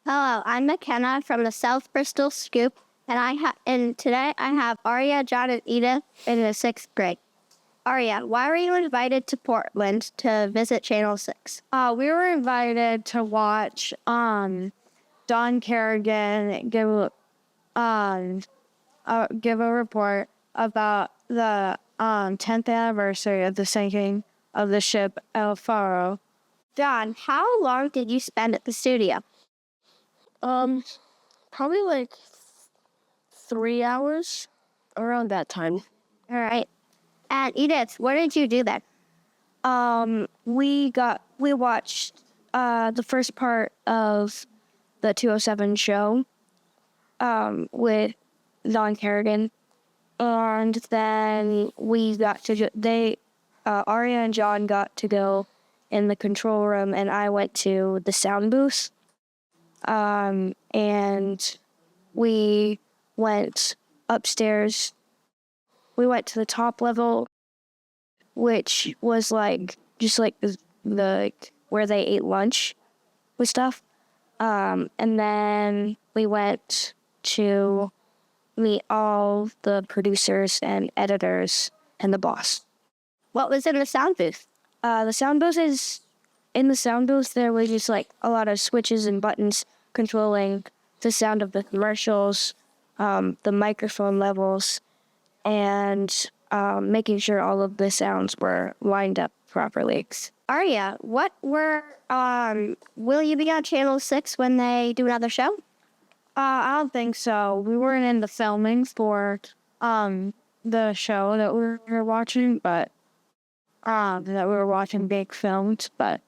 Hello, I'm McKenna from the South Bristol Scoop, and today I have Aria, John, and Edith in the sixth grade. Aria, why were you invited to Portland to visit Channel 6? We were invited to watch Don Kerrigan give a report about the 10th anniversary of the sinking of the ship El Faro. John, how long did you spend at the studio? Probably like 3 hours, around that time. All right. And Edith, what did you do then? We watched the first part of the 207 show with Don Kerrigan, and then we got to Aria and John got to go in the control room, and I went to the sound booth. And we went upstairs. We went to the top level, which was just like the where they ate lunch with stuff. And then we went to meet all the producers and editors and the boss. What was in the sound booth? In the sound booth, there was just like a lot of switches and buttons controlling the sound of the commercials, the microphone levels, and making sure all of the sounds were lined up properly. Aria, will you be on Channel 6 when they do another show? I don't think so. We weren't in the filming for the show that we were watching, but that we were watching being filmed, but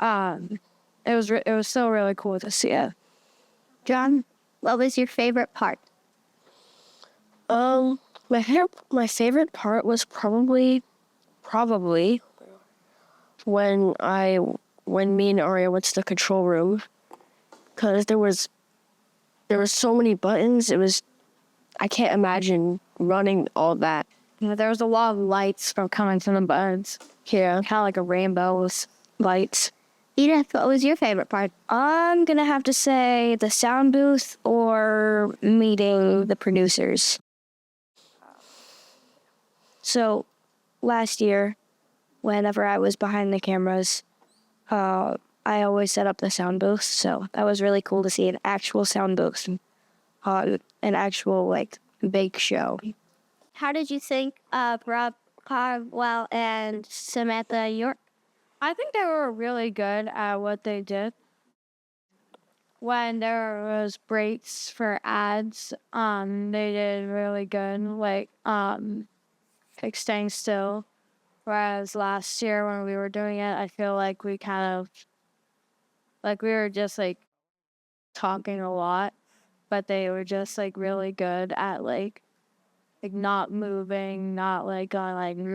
it was still really cool to see it. John, what was your favorite part? My favorite part was probably when me and Aria went to the control room, because there was so many buttons. I can't imagine running all that. Yeah, there was a lot of lights from coming from the buttons. Yeah, kind of like a rainbow with lights. Edith, what was your favorite part? I'm gonna have to say the sound booth or meeting the producers. So last year, whenever I was behind the cameras, I always set up the sound booth. So that was really cool to see an actual sound booth, an actual big show. How did you think Rob Carwell and Samantha York? I think they were really good at what they did. When there was breaks for ads, they did really good, like staying still. Whereas last year when we were doing it, I feel like we were just talking a lot, but they were just really good at not moving, not going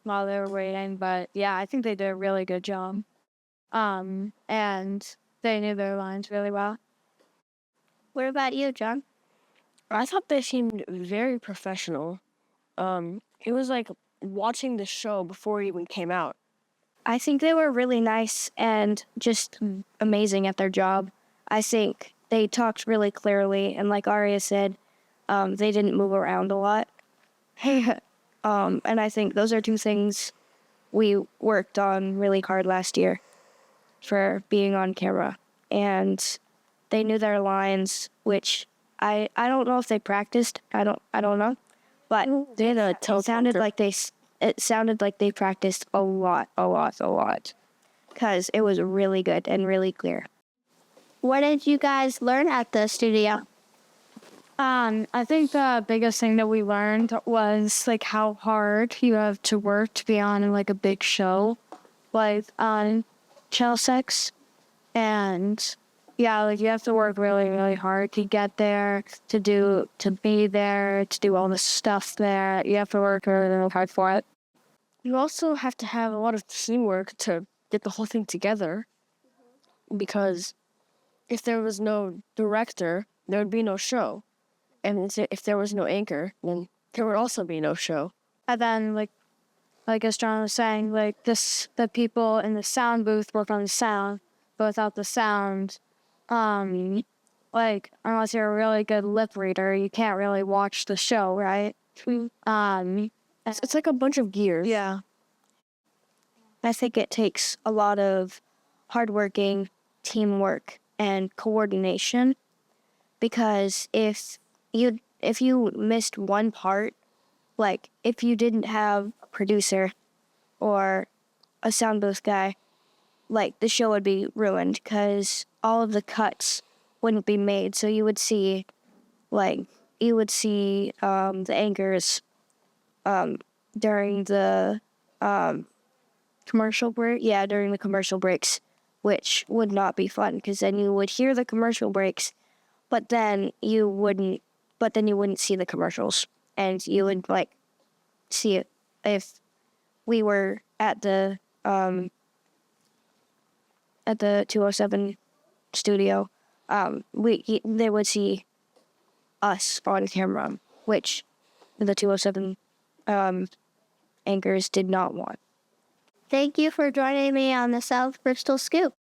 while they were waiting. But yeah, I think they did a really good job. And they knew their lines really well. What about you, John? I thought they seemed very professional. It was like watching the show before it even came out. I think they were really nice and just amazing at their job. I think they talked really clearly, and like Aria said, they didn't move around a lot. And I think those are two things we worked on really hard last year for being on camera. And they knew their lines, which I don't know if they practiced. I don't know. But They had a it sounded like they practiced a lot. Because it was really good and really clear. What did you guys learn at the studio? I think the biggest thing that we learned was how hard you have to work to be on a big show, on Channel 6. And yeah, you have to work really, really hard to get there, to be there, to do all the stuff there. You have to work really, really hard for it. You also have to have a lot of teamwork to get the whole thing together, because if there was no director, there would be no show. And if there was no anchor, then there would also be no show. And then like as John was saying, like the people in the sound booth work on the sound, but without the sound, like unless you're a really good lip reader, you can't really watch the show, right? It's like a bunch of gears. Yeah. I think it takes a lot of hardworking teamwork and coordination, because if you missed one part, like if you didn't have a producer or a sound booth guy, like the show would be ruined because all of the cuts wouldn't be made. So you would see the anchors during the Commercial break. yeah, during the commercial breaks, which would not be fun because then you would hear the commercial breaks, but then you wouldn't see the commercials, and you would like see it if we were at the 207 studio. They would see us on camera, which the 207 anchors did not want. Thank you for joining me on the South Bristol Scoop.